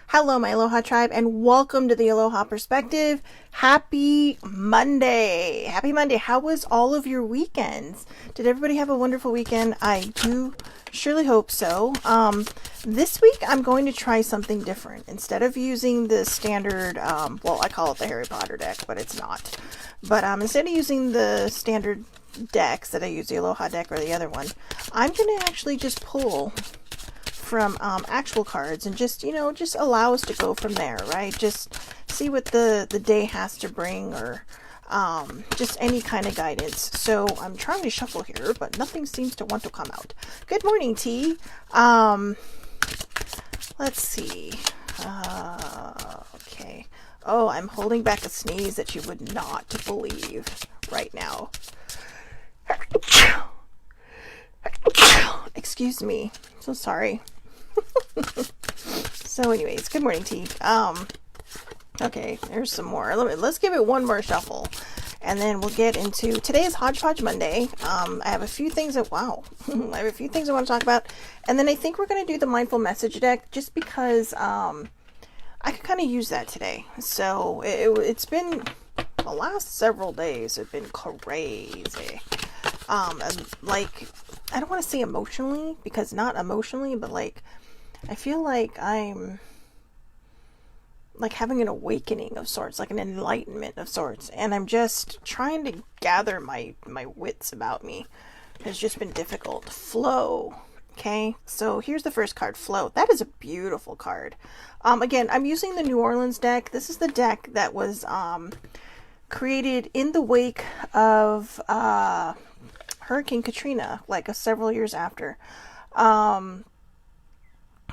Hello, my Aloha tribe, and welcome to the Aloha Perspective. Happy Monday. Happy Monday. How was all of your weekends? Did everybody have a wonderful weekend? I do surely hope so. This week I'm going to try something different. Instead of using the standard, well, I call it the Harry Potter deck, but it's not. But instead of using the standard decks that I use, the Aloha deck or the other one, I'm going to actually just pull from actual cards and just allow us to go from there, right? Just see what the day has to bring, or just any kind of guidance. So I'm trying to shuffle here, but nothing seems to want to come out. Good morning, T. Let's see. Okay. Oh, I'm holding back a sneeze that you would not believe right now. Excuse me. So sorry. So anyways, good morning, T. Okay, there's some more. Let's give it one more shuffle, and then we'll get into today's HodgePodge Monday. I have a few things that I have a few things I want to talk about, and then I think we're going to do the mindful message deck just because I could kind of use that today. So it's been the last several days have been crazy. Like, I don't want to say emotionally, because not emotionally, but like I feel like I'm like having an awakening of sorts, like an enlightenment of sorts, and I'm just trying to gather my wits about me. It's just been difficult. Flow. Okay, so here's the first card, Flow. That is a beautiful card. Again, I'm using the New Orleans deck. This is the deck that was created in the wake of Hurricane Katrina, like several years after.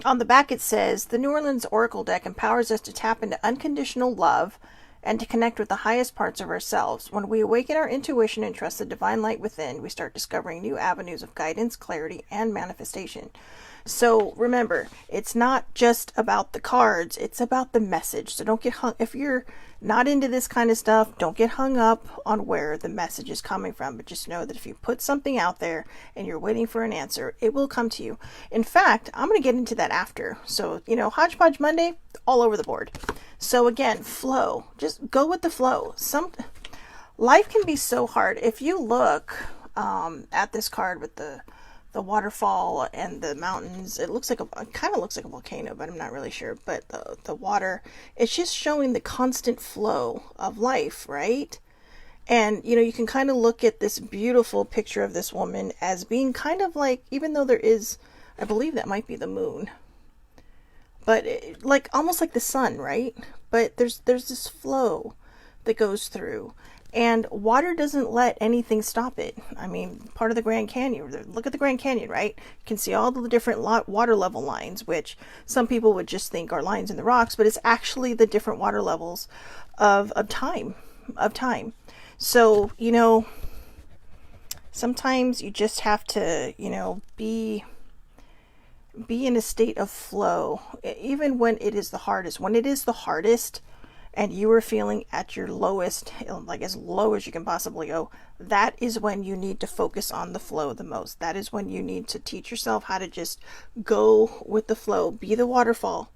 On the back it says, the New Orleans Oracle deck empowers us to tap into unconditional love and to connect with the highest parts of ourselves. When we awaken our intuition and trust the divine light within, we start discovering new avenues of guidance, clarity, and manifestation. So remember, it's not just about the cards, it's about the message. So don't get hung, if you're not into this kind of stuff, don't get hung up on where the message is coming from, but just know that if you put something out there and you're waiting for an answer, it will come to you. In fact, I'm going to get into that after. So, HodgePodge Monday, all over the board. So again, flow. Just go with the flow. Life can be so hard. If you look at this card with the waterfall and the mountains, it kind of looks like a volcano, but I'm not really sure. But the water, it's just showing the constant flow of life, right? And you can kind of look at this beautiful picture of this woman as being kind of like, even though there is, I believe that might be the moon, but like almost like the sun, right? But there's this flow that goes through. And water doesn't let anything stop it. I mean, part of the Grand Canyon, look at the Grand Canyon, right? You can see all the different water level lines, which some people would just think are lines in the rocks, but it's actually the different water levels of time. So, sometimes you just have to, be in a state of flow, even when it is the hardest. When it is the hardest, and you are feeling at your lowest, like as low as you can possibly go, that is when you need to focus on the flow the most. That is when you need to teach yourself how to just go with the flow, be the waterfall.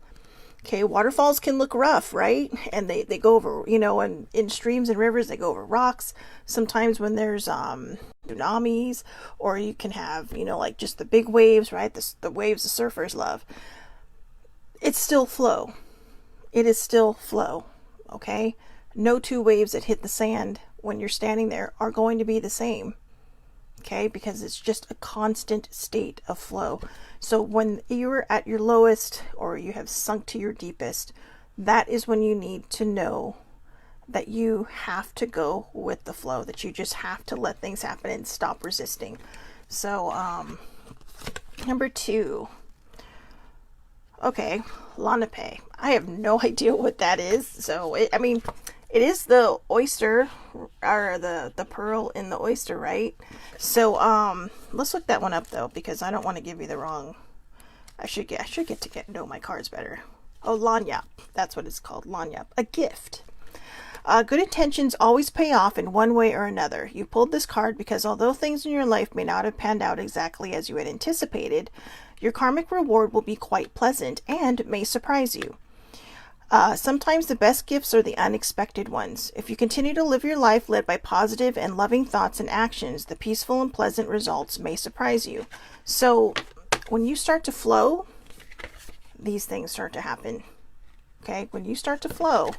Okay, waterfalls can look rough, right? And they go over, and in streams and rivers, they go over rocks. Sometimes when there's tsunamis, or you can have, like just the big waves, right? The waves the surfers love. It's still flow. It is still flow. Okay, no two waves that hit the sand when you're standing there are going to be the same. Okay, because it's just a constant state of flow. So when you're at your lowest, or you have sunk to your deepest, that is when you need to know that you have to go with the flow, that you just have to let things happen and stop resisting. So number 2. Okay, Lenape. I have no idea what that is. So, it is the oyster, or the pearl in the oyster, right? So, let's look that one up, though, because I don't want to give you the wrong. I should get to know my cards better. Oh, lanyap. That's what it's called, lanyap. A gift. Good intentions always pay off in one way or another. You pulled this card because although things in your life may not have panned out exactly as you had anticipated, your karmic reward will be quite pleasant and may surprise you. Sometimes the best gifts are the unexpected ones. If you continue to live your life led by positive and loving thoughts and actions, the peaceful and pleasant results may surprise you. So when you start to flow, these things start to happen. Okay? When you start to flow,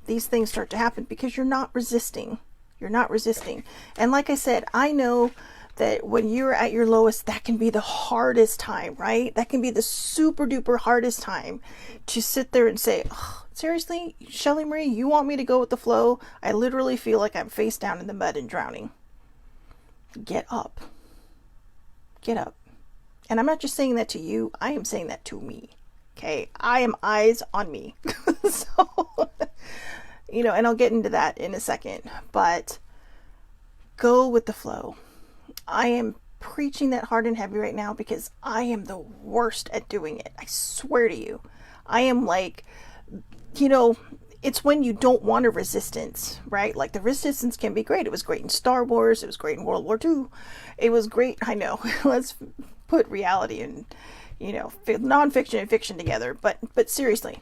these things start to happen because you're not resisting. You're not resisting. And like I said, I know that when you're at your lowest, that can be the hardest time, right? That can be the super duper hardest time to sit there and say, oh, seriously, Shelly Marie, you want me to go with the flow? I literally feel like I'm face down in the mud and drowning. Get up. Get up. And I'm not just saying that to you. I am saying that to me. Okay? I am eyes on me. So, and I'll get into that in a second. But go with the flow. I am preaching that hard and heavy right now because I am the worst at doing it. I swear to you. I am like, it's when you don't want a resistance, right? Like the resistance can be great. It was great in Star Wars. It was great in World War II. It was great. I know. Let's put reality and, nonfiction and fiction together. But seriously,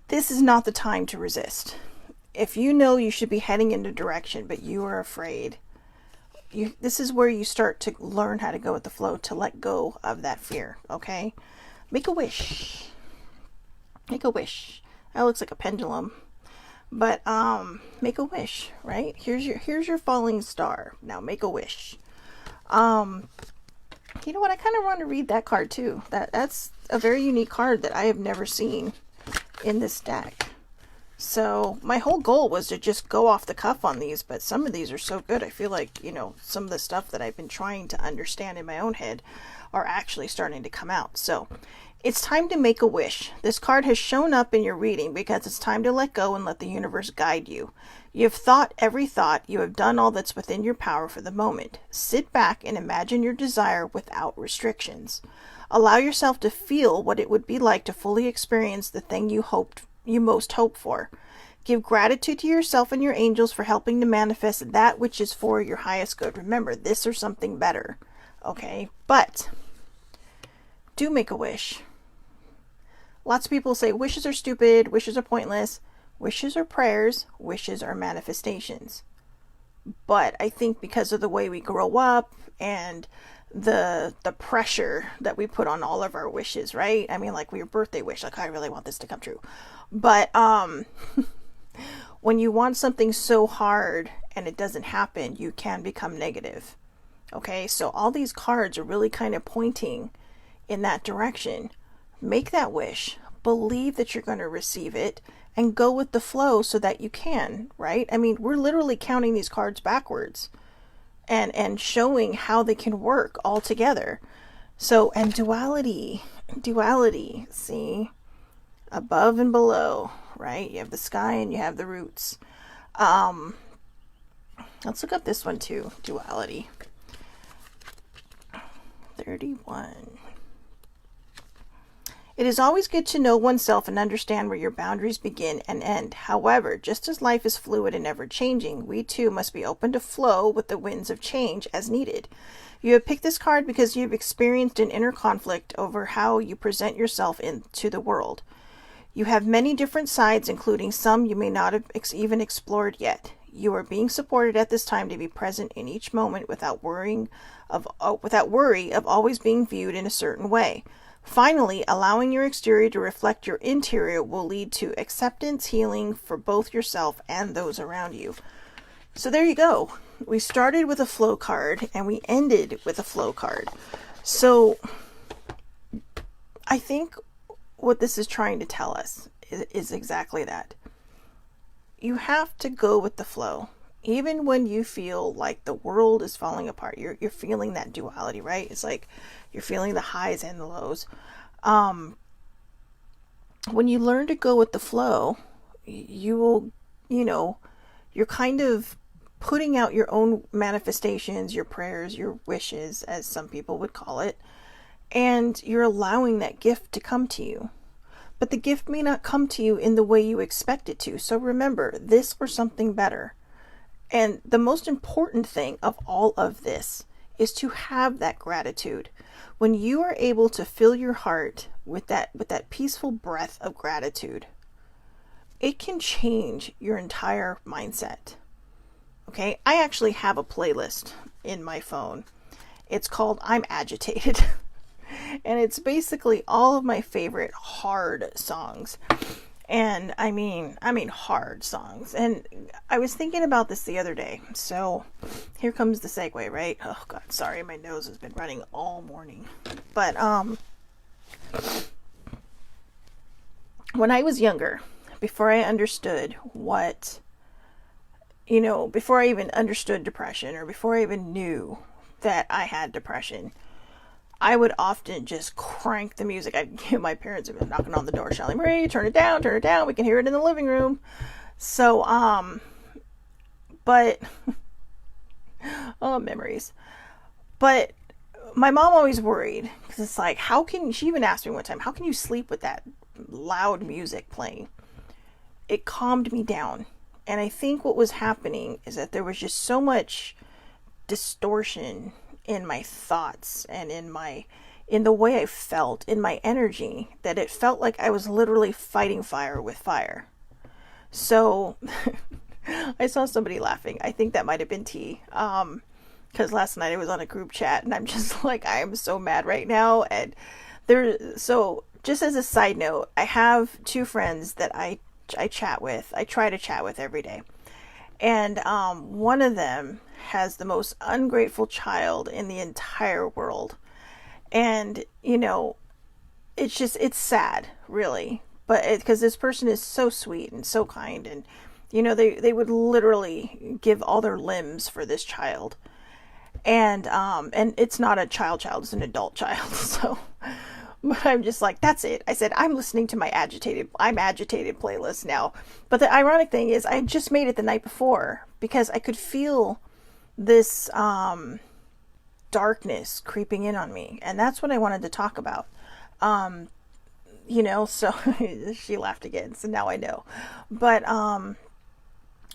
this is not the time to resist. If you know you should be heading in a direction, but you are afraid, this is where you start to learn how to go with the flow, to let go of that fear, okay? Make a wish. Make a wish. That looks like a pendulum. But make a wish, right? Here's your falling star. Now make a wish. You know what? I kind of want to read that card too. That's a very unique card that I have never seen in this deck. So my whole goal was to just go off the cuff on these, but some of these are so good. I feel like, some of the stuff that I've been trying to understand in my own head are actually starting to come out. So it's time to make a wish. This card has shown up in your reading because it's time to let go and let the universe guide you. You have thought every thought. You have done all that's within your power for the moment. Sit back and imagine your desire without restrictions. Allow yourself to feel what it would be like to fully experience the thing you most hope for. Give gratitude to yourself and your angels for helping to manifest that which is for your highest good. Remember, this or something better. Okay? But do make a wish. Lots of people say wishes are stupid, wishes are pointless. Wishes are prayers, wishes are manifestations. But I think because of the way we grow up and the pressure that we put on all of our wishes, right? I mean, like your birthday wish, like I really want this to come true. But when you want something so hard and it doesn't happen, you can become negative. Okay, so all these cards are really kind of pointing in that direction. Make that wish, believe that you're going to receive it, and go with the flow so that you can, right? I mean, we're literally counting these cards backwards and showing how they can work all together. So, and duality, see, above and below, right? You have the sky and you have the roots. Let's look up this one too, duality. 31. It is always good to know oneself and understand where your boundaries begin and end. However, just as life is fluid and ever-changing, we too must be open to flow with the winds of change as needed. You have picked this card because you have experienced an inner conflict over how you present yourself into the world. You have many different sides, including some you may not have even explored yet. You are being supported at this time to be present in each moment without worry of always being viewed in a certain way. Finally, allowing your exterior to reflect your interior will lead to acceptance, healing for both yourself and those around you. So there you go. We started with a flow card and we ended with a flow card. So I think what this is trying to tell us is exactly that. You have to go with the flow. Even when you feel like the world is falling apart, you're feeling that duality, right? It's like you're feeling the highs and the lows. When you learn to go with the flow, you will, you're kind of putting out your own manifestations, your prayers, your wishes, as some people would call it, and you're allowing that gift to come to you. But the gift may not come to you in the way you expect it to. So remember, this or something better. And the most important thing of all of this is to have that gratitude. When you are able to fill your heart with that peaceful breath of gratitude, it can change your entire mindset. Okay, I actually have a playlist in my phone. It's called I'm Agitated. And it's basically all of my favorite hard songs. And I mean hard songs. And I was thinking about this the other day. So here comes the segue, right? Oh God, sorry, my nose has been running all morning. But when I was younger, before I understood what, before I even understood depression, or before I even knew that I had depression, I would often just crank the music. My parents have been knocking on the door, shouting, "Marie, turn it down, turn it down. We can hear it in the living room." So, but, oh, memories. But my mom always worried, because it's like, she even asked me one time, how can you sleep with that loud music playing? It calmed me down. And I think what was happening is that there was just so much distortion in my thoughts and in the way I felt, in my energy, that it felt like I was literally fighting fire with fire. So I saw somebody laughing. I think that might have been T. Because last night I was on a group chat and I'm just like, I am so mad right now. And so just as a side note, I have two friends that I chat with. I try to chat with every day. And one of them has the most ungrateful child in the entire world. And, it's sad, really. But because this person is so sweet and so kind. And, they would literally give all their limbs for this child. And it's not a child, it's an adult child. So, but I'm just like, that's it. I said, I'm listening to my I'm agitated playlist now. But the ironic thing is I just made it the night before because I could feel this darkness creeping in on me. And that's what I wanted to talk about. So she laughed again. So now I know. But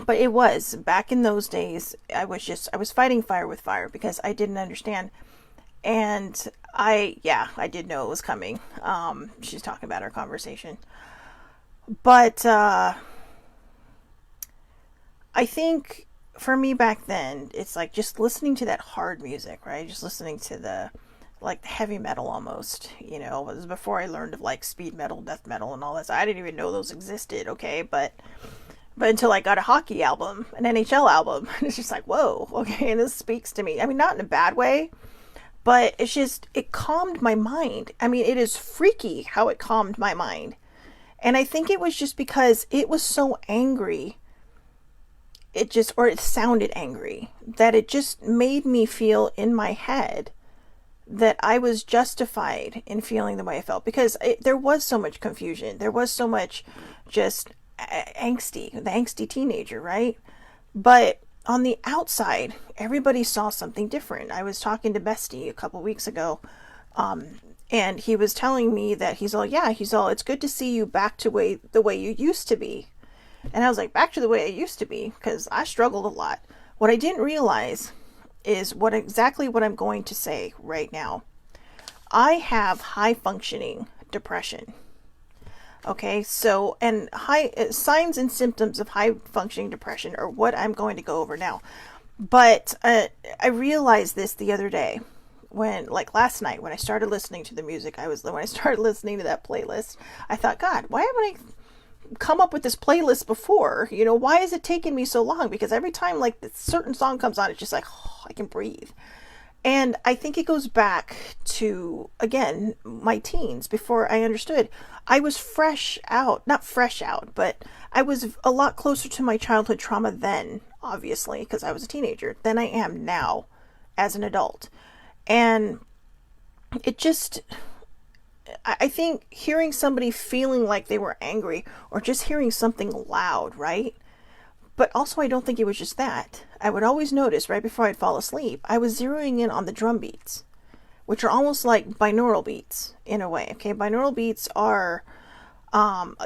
it was back in those days. I was fighting fire with fire because I didn't understand. And I did know it was coming. She's talking about our conversation. But I think for me back then, it's like just listening to that hard music, right? Just listening to the heavy metal almost, it was before I learned of speed metal, death metal and all that. So I didn't even know those existed, okay? But until I got a hockey album, an NHL album, it's just like, whoa, okay, this speaks to me. I mean, not in a bad way, but it calmed my mind. I mean, it is freaky how it calmed my mind. And I think it was just because it was so angry. It sounded angry, that it just made me feel in my head that I was justified in feeling the way I felt. Because there was so much confusion. There was so much just the angsty teenager, right? But on the outside, everybody saw something different. I was talking to Bestie a couple weeks ago, and he was telling me that it's good to see you back to the way you used to be. And I was like, back to the way I used to be, because I struggled a lot. What I didn't realize is exactly what I'm going to say right now. I have high functioning depression. Okay, so, and signs and symptoms of high functioning depression are what I'm going to go over now. But I realized this the other day last night when I started listening to the music. When I started listening to that playlist, I thought, God, why haven't I come up with this playlist before? Why is it taking me so long? Because every time this certain song comes on, it's just like, oh, I can breathe. And I think it goes back to, again, my teens, before I understood. I was not fresh out, but I was a lot closer to my childhood trauma then, obviously, because I was a teenager, than I am now as an adult. And it just, I think hearing somebody feeling like they were angry, or just hearing something loud, right? But also, I don't think it was just that. I would always notice right before I'd fall asleep, I was zeroing in on the drum beats, which are almost like binaural beats in a way. Okay, binaural beats are,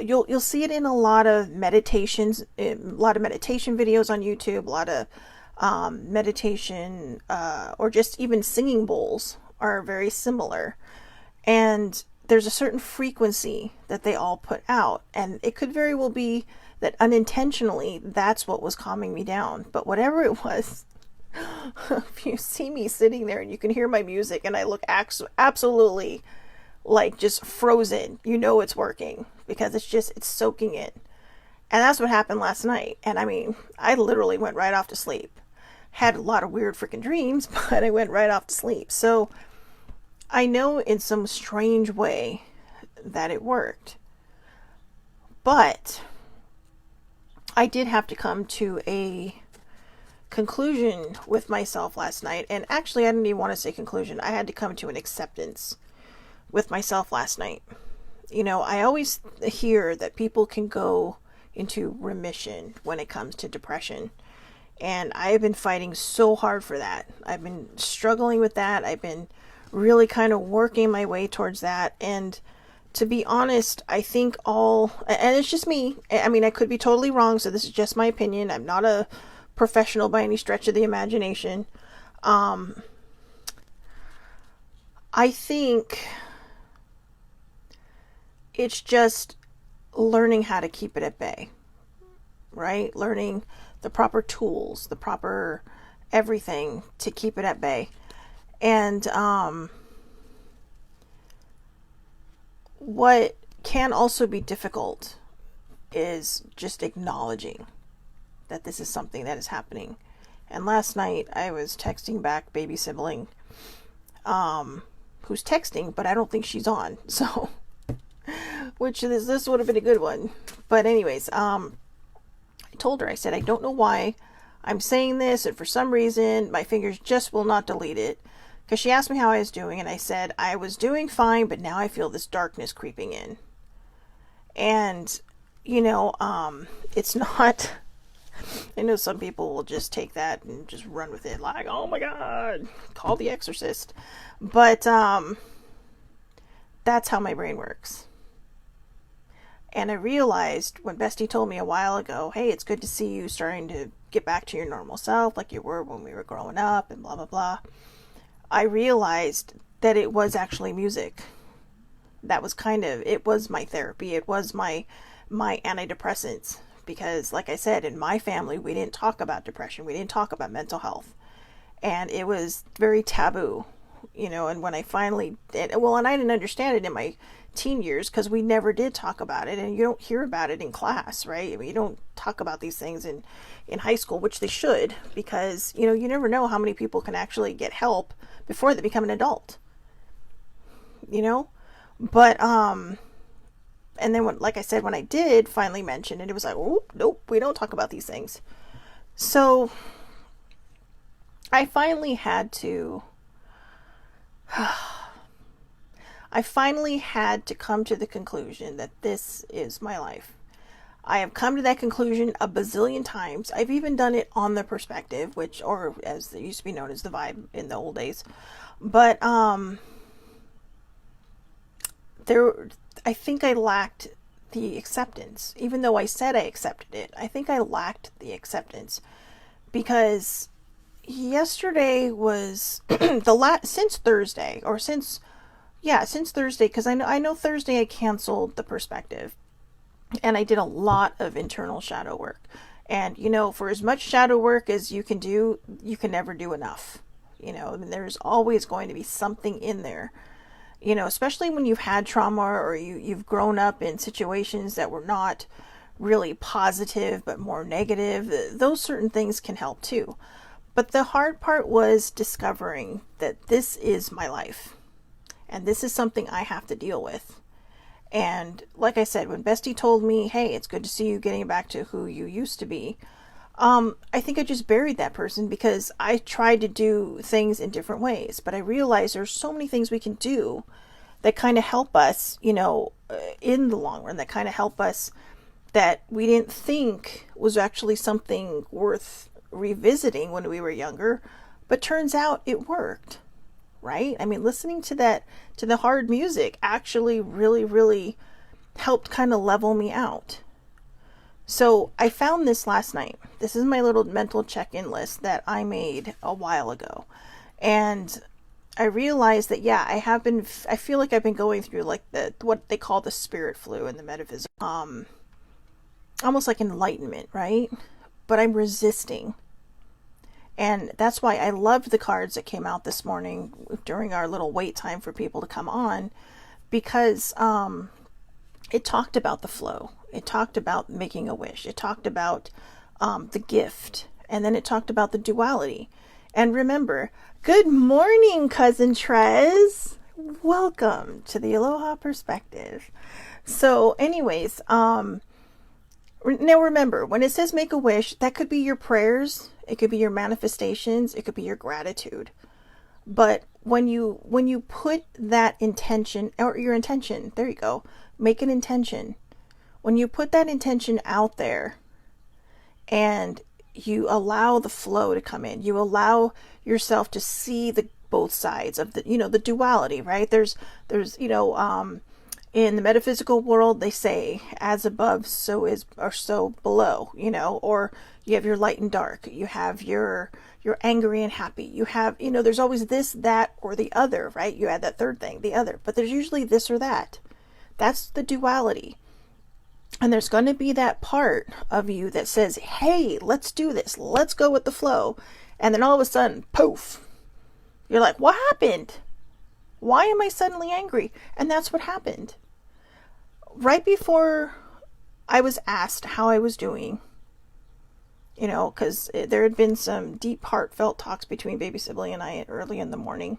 you'll see it in a lot of meditations, a lot of meditation videos on YouTube, a lot of meditation, or just even singing bowls are very similar. And there's a certain frequency that they all put out, and it could very well be that unintentionally that's what was calming me down. But whatever it was, if you see me sitting there and you can hear my music and I look absolutely like just frozen, you know it's working, because it's soaking in. And that's what happened last night. And I mean, I literally went right off to sleep. Had a lot of weird freaking dreams, but I went right off to sleep. So I know in some strange way that it worked. But I did have to come to a conclusion with myself last night. And actually, I didn't even want to say conclusion. I had to come to an acceptance with myself last night. You know, I always hear that people can go into remission when it comes to depression. And I've been fighting so hard for that. I've been struggling with that. I've been really kind of working my way towards that. And to be honest, I think and it's just me. I mean, I could be totally wrong, so this is just my opinion. I'm not a professional by any stretch of the imagination. I think it's just learning how to keep it at bay, right? Learning the proper tools, the proper everything to keep it at bay. And what can also be difficult is just acknowledging that this is something that is happening. And last night I was texting back baby sibling, who's texting, but I don't think she's on. So, which this would have been a good one. But anyways, I told her, I said, I don't know why I'm saying this, and for some reason my fingers just will not delete it. Because she asked me how I was doing, and I said I was doing fine, but now I feel this darkness creeping in. And you know, it's not, I know some people will just take that and just run with it like, oh my God, call the exorcist. But that's how my brain works. And I realized when Bestie told me a while ago, hey, it's good to see you starting to get back to your normal self like you were when we were growing up and blah, blah, blah. I realized that it was actually music. That was it was my therapy. It was my antidepressants. Because like I said, in my family, we didn't talk about depression. We didn't talk about mental health. And it was very taboo, you know, and when I finally did, and I didn't understand it in my teen years because we never did talk about it, and you don't hear about it in class, right? I mean, you don't talk about these things in high school, which they should, because, you know, you never know how many people can actually get help before they become an adult, you know? But, and then like I said, when I did finally mention it, it was like, oh, nope, we don't talk about these things. So I finally had to come to the conclusion that this is my life. I have come to that conclusion a bazillion times. I've even done it on the perspective, or as it used to be known as the vibe in the old days. But I think I lacked the acceptance. Even though I said I accepted it, I think I lacked the acceptance, because yesterday was since Thursday, because I know Thursday I canceled the perspective, and I did a lot of internal shadow work. And, you know, for as much shadow work as you can do, you can never do enough. You know, and there's always going to be something in there, you know, especially when you've had trauma, or you've grown up in situations that were not really positive, but more negative. Those certain things can help too. But the hard part was discovering that this is my life. And this is something I have to deal with. And like I said, when Bestie told me, hey, it's good to see you getting back to who you used to be, I think I just buried that person, because I tried to do things in different ways. But I realized there's so many things we can do that kind of help us, you know, in the long run, that kind of help us that we didn't think was actually something worth revisiting when we were younger. But turns out it worked. Right? I mean, listening to the hard music actually really, really helped kind of level me out. So I found this last night. This is my little mental check-in list that I made a while ago. And I realized that, yeah, I feel like I've been going through like what they call the spirit flu in the metaphysical, almost like enlightenment, right? But I'm resisting. And that's why I loved the cards that came out this morning during our little wait time for people to come on, because it talked about the flow. It talked about making a wish. It talked about the gift. And then it talked about the duality. And remember, good morning, Cousin Trez. Welcome to the Aloha Perspective. So anyways, now remember, when it says make a wish, that could be your prayers. It could be your manifestations. It could be your gratitude. But when you put that intention, or your intention, there you go, make an intention. When you put that intention out there and you allow the flow to come in, you allow yourself to see the both sides of the, the duality, right? There's in the metaphysical world, they say, as above, so is, or so below, or you have your light and dark, you have your angry and happy, you have, there's always this, that, or the other, right? You add that third thing, the other, but there's usually this or that. That's the duality. And there's going to be that part of you that says, hey, let's do this. Let's go with the flow. And then all of a sudden, poof, you're like, what happened? Why am I suddenly angry? And that's what happened. Right before I was asked how I was doing, because there had been some deep, heartfelt talks between baby sibling and I early in the morning.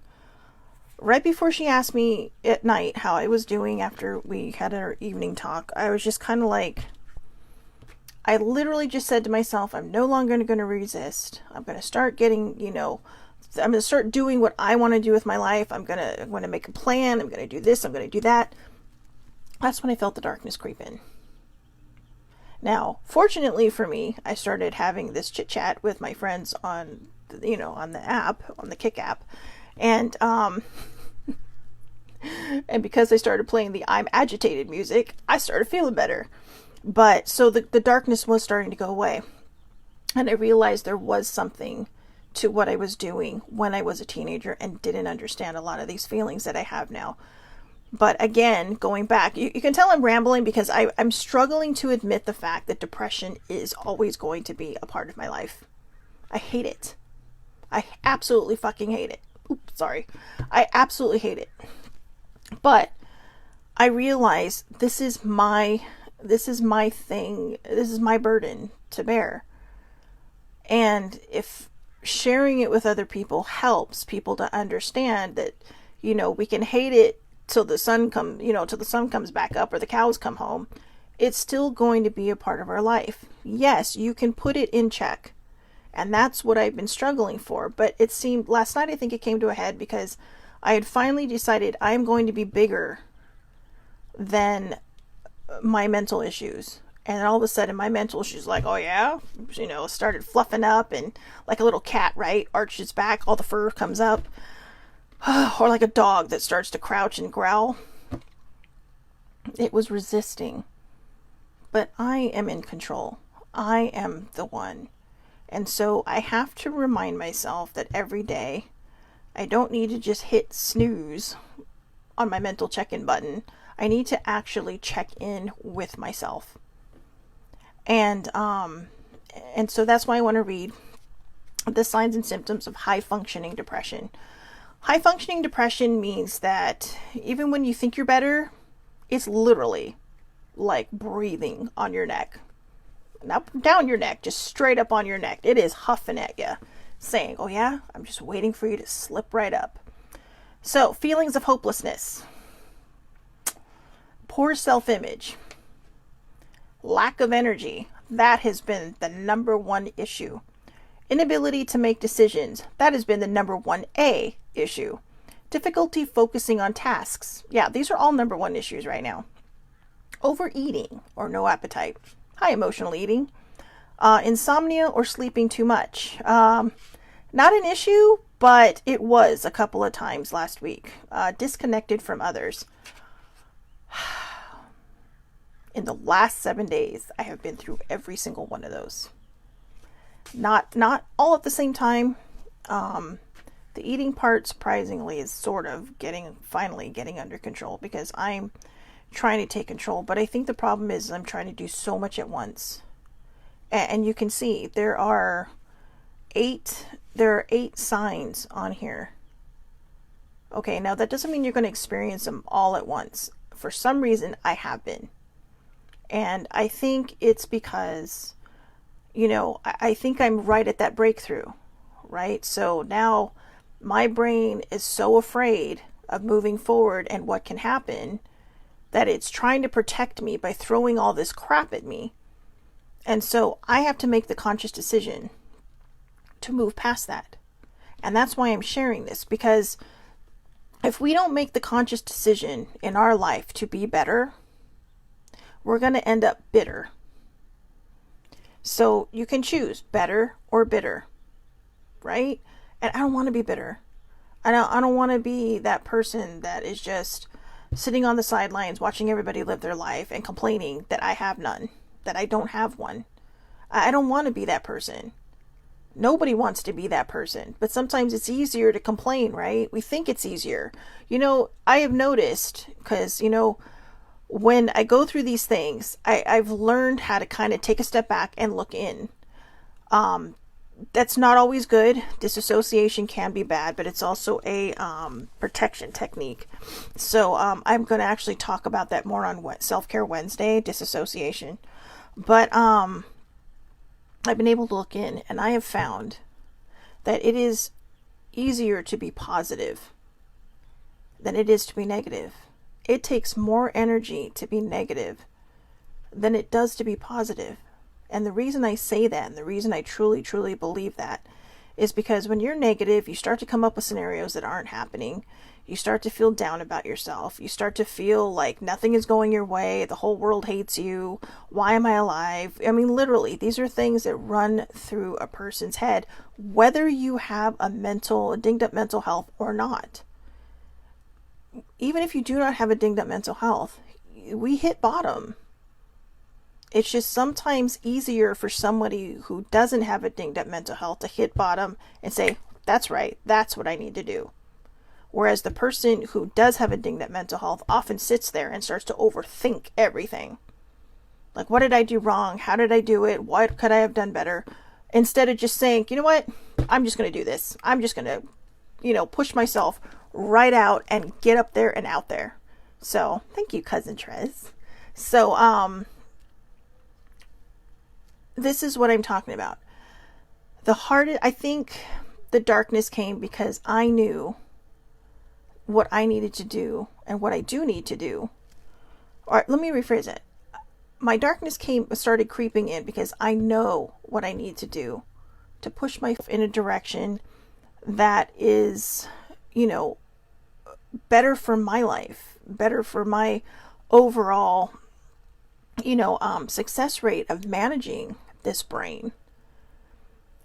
Right before she asked me at night how I was doing after we had our evening talk, I was just kind of like, I literally just said to myself, I'm no longer going to resist. I'm going to start getting, I'm going to start doing what I want to do with my life. I'm going to make a plan. I'm going to do this. I'm going to do that. That's when I felt the darkness creep in. Now, fortunately for me, I started having this chit chat with my friends on, on the app, on the Kick app. And, and because I started playing the I'm agitated music, I started feeling better. But so the darkness was starting to go away. And I realized there was something to what I was doing when I was a teenager and didn't understand a lot of these feelings that I have now. But again, going back, you can tell I'm rambling because I'm struggling to admit the fact that depression is always going to be a part of my life. I hate it. I absolutely fucking hate it. Oops, sorry. I absolutely hate it. But I realize this is my thing. This is my burden to bear. And if sharing it with other people helps people to understand that, we can hate it till the sun comes back up or the cows come home, it's still going to be a part of our life. Yes, you can put it in check. And that's what I've been struggling for. But it seemed last night, I think it came to a head because I had finally decided I'm going to be bigger than my mental issues. And all of a sudden my mental issues, like, oh yeah, started fluffing up, and like a little cat, right? Arches back, all the fur comes up. Or like a dog that starts to crouch and growl. It was resisting. But I am in control. I am the one. And so I have to remind myself that every day I don't need to just hit snooze on my mental check-in button. I need to actually check in with myself. And so that's why I want to read the signs and symptoms of high-functioning depression. High-functioning depression means that even when you think you're better, it's literally like breathing on your neck. Not down your neck, just straight up on your neck. It is huffing at you, saying, oh yeah, I'm just waiting for you to slip right up. So, feelings of hopelessness, poor self-image, lack of energy. That has been the number one issue. Inability to make decisions. That has been the number 1A issue. Difficulty focusing on tasks. Yeah, these are all number one issues right now. Overeating or no appetite. High emotional eating. Insomnia or sleeping too much. Not an issue, but it was a couple of times last week. Disconnected from others. In the last 7 days, I have been through every single one of those. Not all at the same time, The eating part, surprisingly, is sort of finally getting under control because I'm trying to take control. But I think the problem is I'm trying to do so much at once. And you can see there are eight signs on here. Okay, now that doesn't mean you're going to experience them all at once. For some reason, I have been. And I think it's because, I think I'm right at that breakthrough, right? So now my brain is so afraid of moving forward and what can happen that it's trying to protect me by throwing all this crap at me. And so I have to make the conscious decision to move past that. And that's why I'm sharing this, because if we don't make the conscious decision in our life to be better, we're going to end up bitter. So you can choose better or bitter, right? And I don't want to be bitter. I don't want to be that person that is just sitting on the sidelines watching everybody live their life and complaining that I have none, that I don't have one. I don't want to be that person. Nobody wants to be that person, but sometimes it's easier to complain, right? We think it's easier. I have noticed, because, when I go through these things, I've learned how to kind of take a step back and look in. That's not always good. Disassociation can be bad, but it's also a protection technique. So I'm going to actually talk about that more on Self-Care Wednesday, disassociation. But I've been able to look in, and I have found that it is easier to be positive than it is to be negative. It takes more energy to be negative than it does to be positive. And the reason I say that, and the reason I truly, truly believe that, is because when you're negative, you start to come up with scenarios that aren't happening. You start to feel down about yourself. You start to feel like nothing is going your way. The whole world hates you. Why am I alive? I mean, literally, these are things that run through a person's head, whether you have a dinged up mental health or not. Even if you do not have a dinged up mental health, we hit bottom. It's just sometimes easier for somebody who doesn't have a dinged up mental health to hit bottom and say, that's right, that's what I need to do. Whereas the person who does have a dinged up mental health often sits there and starts to overthink everything. Like, what did I do wrong? How did I do it? What could I have done better? Instead of just saying, you know what? I'm just going to do this. I'm just going to, push myself right out and get up there and out there. So, thank you, Cousin Trez. So, this is what I'm talking about. I think the darkness came because I knew what I needed to do and what I do need to do. All right, let me rephrase it. My darkness started creeping in because I know what I need to do to push myself in a direction that is, better for my life, better for my overall, success rate of managing this brain.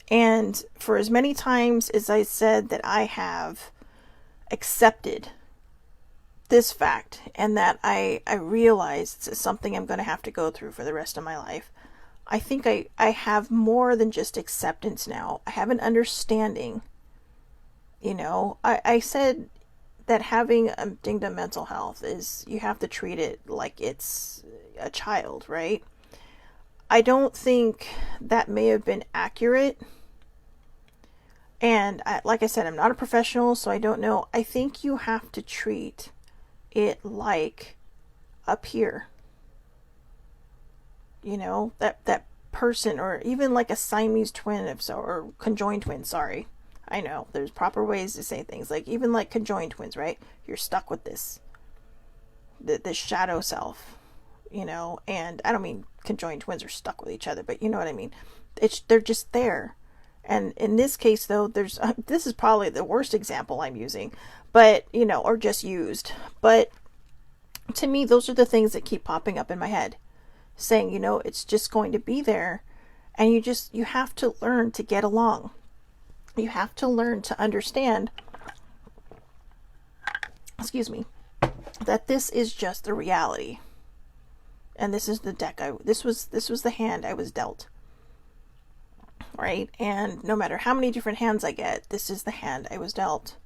And for as many times as I said that I have accepted this fact and that I realized it's something I'm going to have to go through for the rest of my life, I think I have more than just acceptance now. I have an understanding. I said that having a dinged up mental health is, you have to treat it like it's a child, right? I don't think that may have been accurate. And like I said, I'm not a professional, so I don't know. I think you have to treat it like a peer. That person, or even like a Siamese twin, or conjoined twin, sorry. I know, there's proper ways to say things. Like, even like conjoined twins, right? You're stuck with this shadow self, and I don't mean conjoined twins are stuck with each other, but you know what I mean. They're just there. And in this case, though, this is probably the worst example I'm using, but, or just used. But to me, those are the things that keep popping up in my head, saying, it's just going to be there. And you have to learn to get along. You have to learn to understand, that this is just the reality. And this is the deck this was the hand I was dealt. right? And no matter how many different hands I get, this is the hand I was dealt.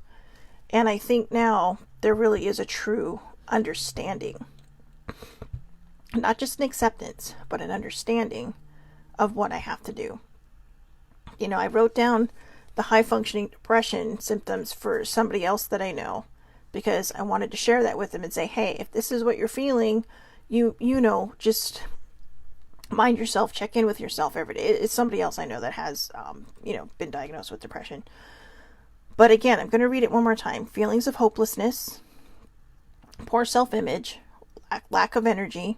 And I think now there really is a true understanding, not just an acceptance, but an understanding of what I have to do. You know, I wrote down the high functioning depression symptoms for somebody else that I know, because I wanted to share that with them and say, hey, if this is what you're feeling, you know, just mind yourself, check in with yourself every day. It's somebody else I know that has, been diagnosed with depression. But again, I'm going to read it one more time. Feelings of hopelessness, poor self-image, lack of energy,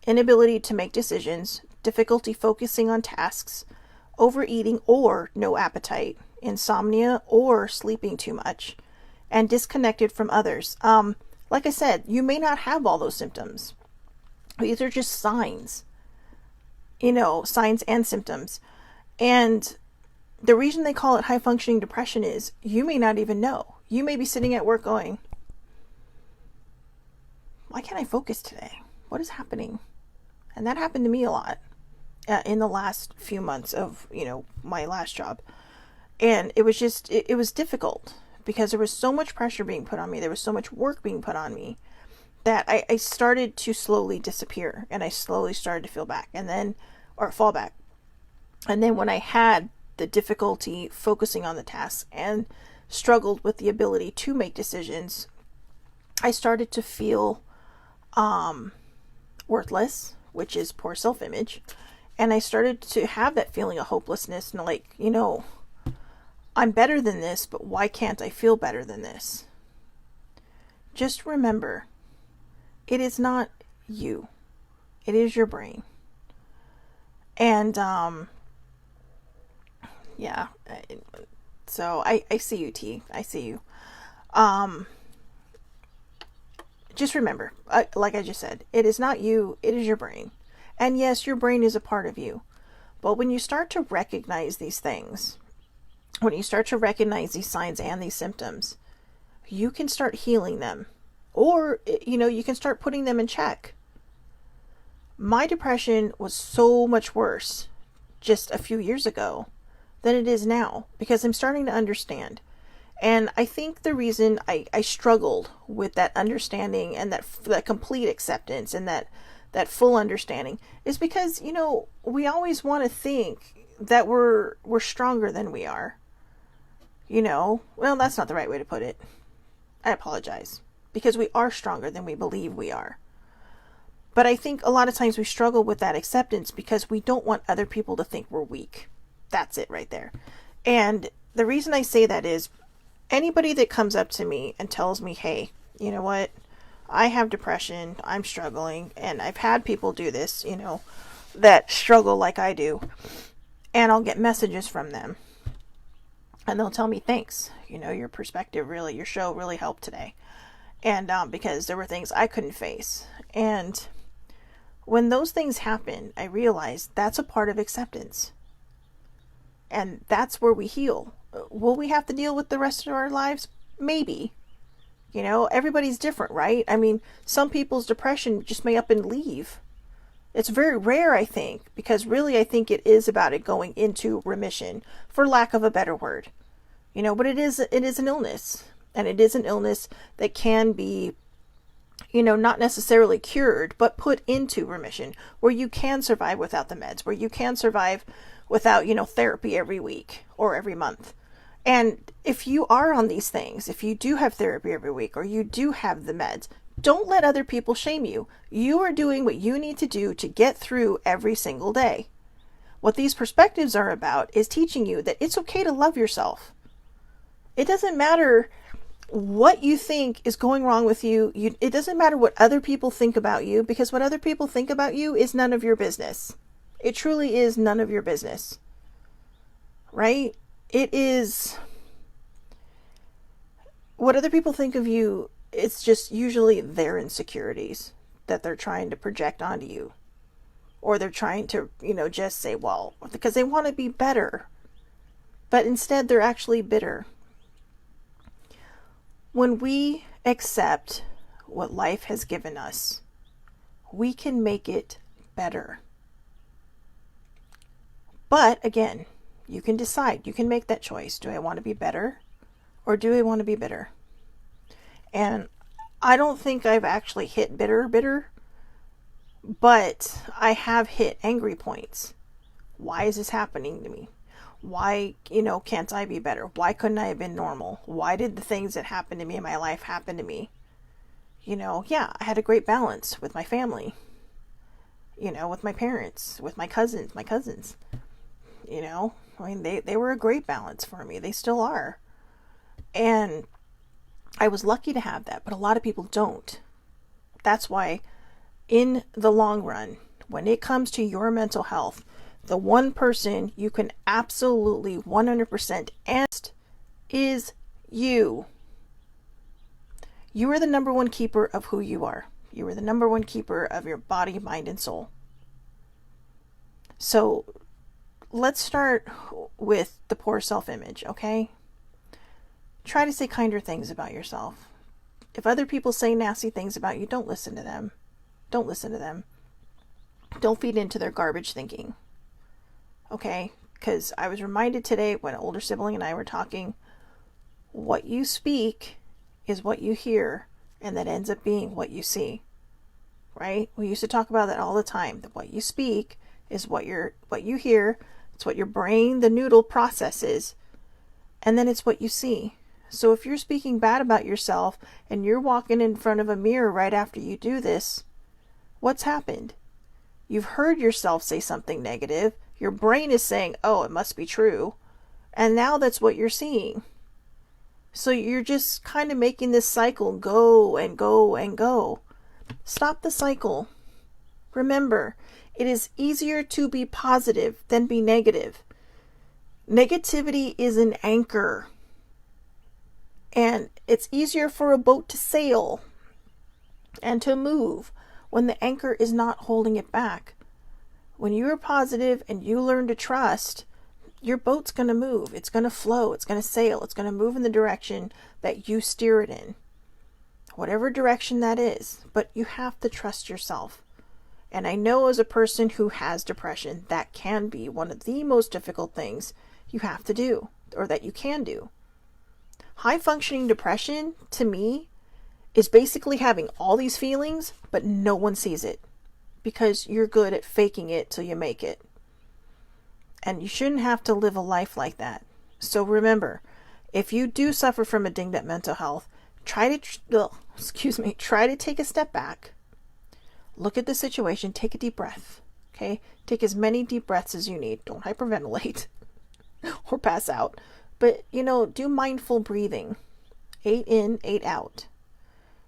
inability to make decisions, difficulty focusing on tasks, overeating or no appetite, insomnia or sleeping too much, and disconnected from others. Like I said, you may not have all those symptoms. These are just signs, signs and symptoms. And the reason they call it high functioning depression is you may not even know. You may be sitting at work going, why can't I focus today? What is happening? And that happened to me a lot in the last few months of, my last job. And it was just, it was difficult because there was so much pressure being put on me. There was so much work being put on me that I started to slowly disappear, and I slowly started to fall back. And then when I had the difficulty focusing on the tasks and struggled with the ability to make decisions, I started to feel worthless, which is poor self-image. And I started to have that feeling of hopelessness and like, I'm better than this, but why can't I feel better than this? Just remember, it is not you. It is your brain. And, so I see you, T. I see you. Just remember, like I just said, it is not you, it is your brain. And yes, your brain is a part of you. But when you start to recognize these things, when you start to recognize these signs and these symptoms, you can start healing them. Or, you can start putting them in check. My depression was so much worse just a few years ago than it is now, because I'm starting to understand. And I think the reason I struggled with that understanding and that complete acceptance and that full understanding is because, we always want to think that we're stronger than we are. Well, that's not the right way to put it. I apologize. Because we are stronger than we believe we are. But I think a lot of times we struggle with that acceptance because we don't want other people to think we're weak. That's it right there. And the reason I say that is anybody that comes up to me and tells me, hey, you know what? I have depression. I'm struggling. And I've had people do this, that struggle like I do. And I'll get messages from them. And they'll tell me, thanks. Your perspective really, your show really helped today. And because there were things I couldn't face. And when those things happen, I realized that's a part of acceptance. And that's where we heal. Will we have to deal with the rest of our lives? Maybe. Everybody's different, right? I mean, some people's depression just may up and leave. It's very rare, I think, because really I think it is about it going into remission, for lack of a better word. But it is an illness. And it is an illness that can be, not necessarily cured, but put into remission, where you can survive without the meds, where you can survive without, therapy every week or every month. And if you are on these things, if you do have therapy every week, or you do have the meds, don't let other people shame you. You are doing what you need to do to get through every single day. What these perspectives are about is teaching you that it's okay to love yourself. It doesn't matter what you think is going wrong with you. It doesn't matter what other people think about you, because what other people think about you is none of your business. It truly is none of your business. Right? It is what other people think of you. It's just usually their insecurities that they're trying to project onto you. Or they're trying to, just say, well, because they want to be better. But instead they're actually bitter. When we accept what life has given us, we can make it better. But again, You can decide. You can make that choice. Do I want to be better or do I want to be bitter? And I don't think I've actually hit bitter, but I have hit angry points. Why is this happening to me? Why, can't I be better? Why couldn't I have been normal? Why did the things that happened to me in my life happen to me? I had a great balance with my family, with my parents, with my cousins. They were a great balance for me. They still are. And I was lucky to have that, but a lot of people don't. That's why in the long run, when it comes to your mental health, the one person you can absolutely 100% ask is you. You are the number one keeper of who you are. You are the number one keeper of your body, mind, and soul. So let's start with the poor self-image, okay? Try to say kinder things about yourself. If other people say nasty things about you, don't listen to them. Don't listen to them. Don't feed into their garbage thinking. Okay? Because I was reminded today when an older sibling and I were talking, what you speak is what you hear, and that ends up being what you see. Right? We used to talk about that all the time, that what you speak is what you hear, it's what your brain, the noodle, processes, and then it's what you see. So if you're speaking bad about yourself and you're walking in front of a mirror right after you do this, what's happened? You've heard yourself say something negative. Your brain is saying, oh, it must be true. And now that's what you're seeing. So you're just kind of making this cycle go and go and go. Stop the cycle. Remember, it is easier to be positive than be negative. Negativity is an anchor. And it's easier for a boat to sail and to move when the anchor is not holding it back. When you are positive and you learn to trust, your boat's going to move. It's going to flow. It's going to sail. It's going to move in the direction that you steer it in. Whatever direction that is. But you have to trust yourself. And I know as a person who has depression, that can be one of the most difficult things you have to do, or that you can do. High functioning depression, to me, is basically having all these feelings, but no one sees it. Because you're good at faking it till you make it. And you shouldn't have to live a life like that. So remember, if you do suffer from a dinged up mental health, try to take a step back. Look at the situation, take a deep breath. Okay? Take as many deep breaths as you need. Don't hyperventilate or pass out. But, do mindful breathing. 8 in, 8 out.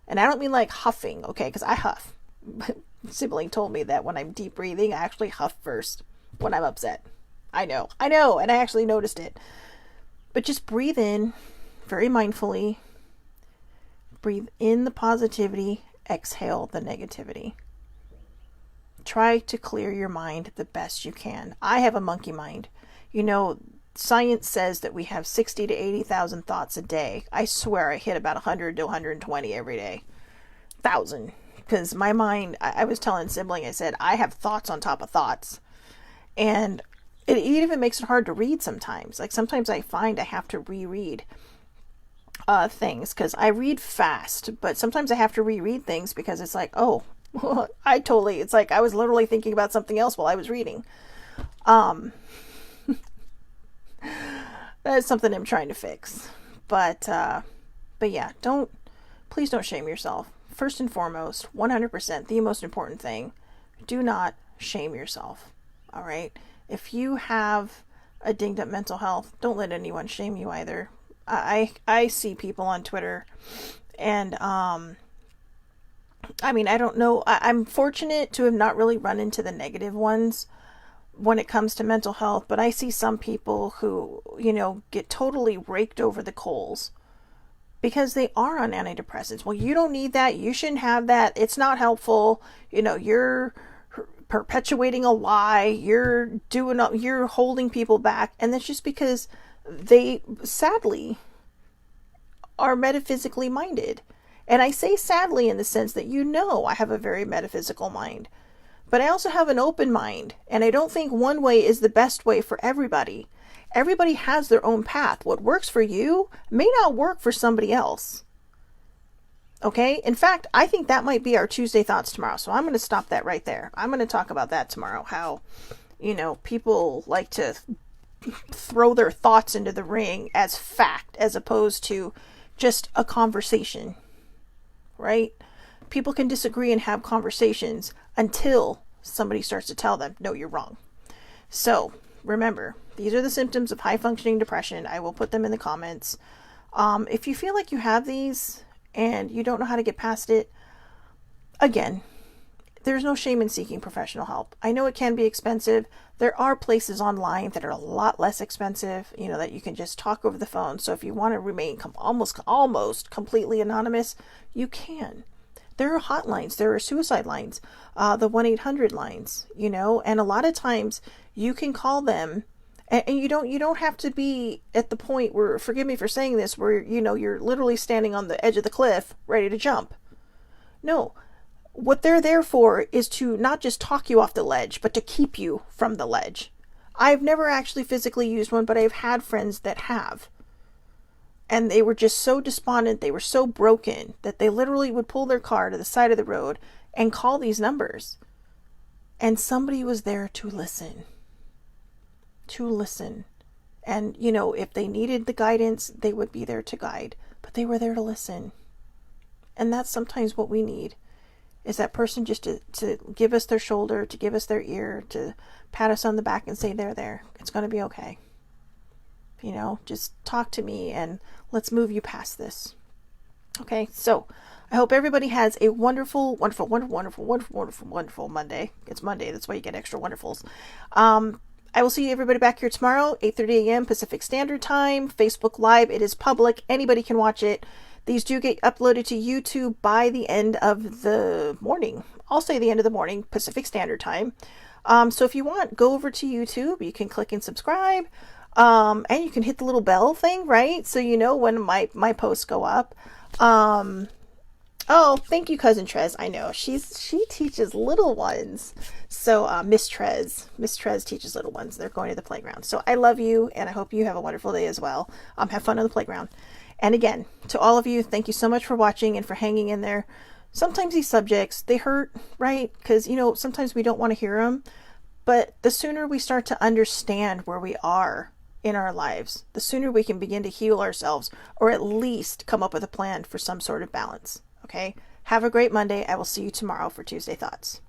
And I don't mean like huffing, okay? Because I huff. Sibling told me that when I'm deep breathing, I actually huff first when I'm upset. I know, and I actually noticed it. But just breathe in very mindfully. Breathe in the positivity, exhale the negativity. Try to clear your mind the best you can. I have a monkey mind. Science says that we have 60 to 80,000 thoughts a day. I swear I hit about 100 to 120 every day. 1,000. Because my mind, I was telling sibling, I said, I have thoughts on top of thoughts. And it even makes it hard to read sometimes. Like sometimes I find I have to reread things because I read fast, but sometimes I have to reread things because it's like, oh, it's like I was literally thinking about something else while I was reading. That is something I'm trying to fix. But yeah, please don't shame yourself. First and foremost, 100%, the most important thing, do not shame yourself. All right? If you have a dinged up mental health, don't let anyone shame you either. I see people on Twitter and, I don't know. I'm fortunate to have not really run into the negative ones when it comes to mental health, but I see some people who, get totally raked over the coals because they are on antidepressants. Well, you don't need that. You shouldn't have that. It's not helpful. You're perpetuating a lie. You're holding people back. And that's just because they sadly are metaphysically minded. And I say sadly in the sense that I have a very metaphysical mind. But I also have an open mind. And I don't think one way is the best way for everybody. Everybody has their own path. What works for you may not work for somebody else. Okay? In fact, I think that might be our Tuesday Thoughts tomorrow. So I'm going to stop that right there. I'm going to talk about that tomorrow. How, people like to throw their thoughts into the ring as fact as opposed to just a conversation. Right? People can disagree and have conversations until somebody starts to tell them, no, you're wrong. So remember, these are the symptoms of high functioning depression. I will put them in the comments. If you feel like you have these and you don't know how to get past it, again, there's no shame in seeking professional help. I know it can be expensive. There are places online that are a lot less expensive, that you can just talk over the phone. So if you want to remain almost completely anonymous, you can. There are hotlines. There are suicide lines, the 1-800 lines, and a lot of times you can call them, and you don't have to be at the point where, forgive me for saying this, where, you're literally standing on the edge of the cliff ready to jump. No, what they're there for is to not just talk you off the ledge, but to keep you from the ledge. I've never actually physically used one, but I've had friends that have. And they were just so despondent, they were so broken, that they literally would pull their car to the side of the road and call these numbers. And somebody was there to listen. And, if they needed the guidance, they would be there to guide. But they were there to listen. And that's sometimes what we need, is that person just to give us their shoulder, to give us their ear, to pat us on the back and say, there, it's going to be okay. Just talk to me and let's move you past this. Okay, so I hope everybody has a wonderful Monday. It's Monday, that's why you get extra wonderfuls. I will see everybody back here tomorrow, 8:30 a.m. Pacific Standard Time, Facebook Live. It is public. Anybody can watch it. These do get uploaded to YouTube by the end of the morning. I'll say the end of the morning, Pacific Standard Time. So if you want, go over to YouTube. You can click and subscribe. And you can hit the little bell thing, right? So when my posts go up. Oh, thank you, Cousin Trez. I know she teaches little ones. So Miss Trez teaches little ones. They're going to the playground. So I love you, and I hope you have a wonderful day as well. Have fun on the playground. And again, to all of you, thank you so much for watching and for hanging in there. Sometimes these subjects, they hurt, right? Because sometimes we don't want to hear them. But the sooner we start to understand where we are in our lives, the sooner we can begin to heal ourselves, or at least come up with a plan for some sort of balance. Okay? Have a great Monday. I will see you tomorrow for Tuesday Thoughts.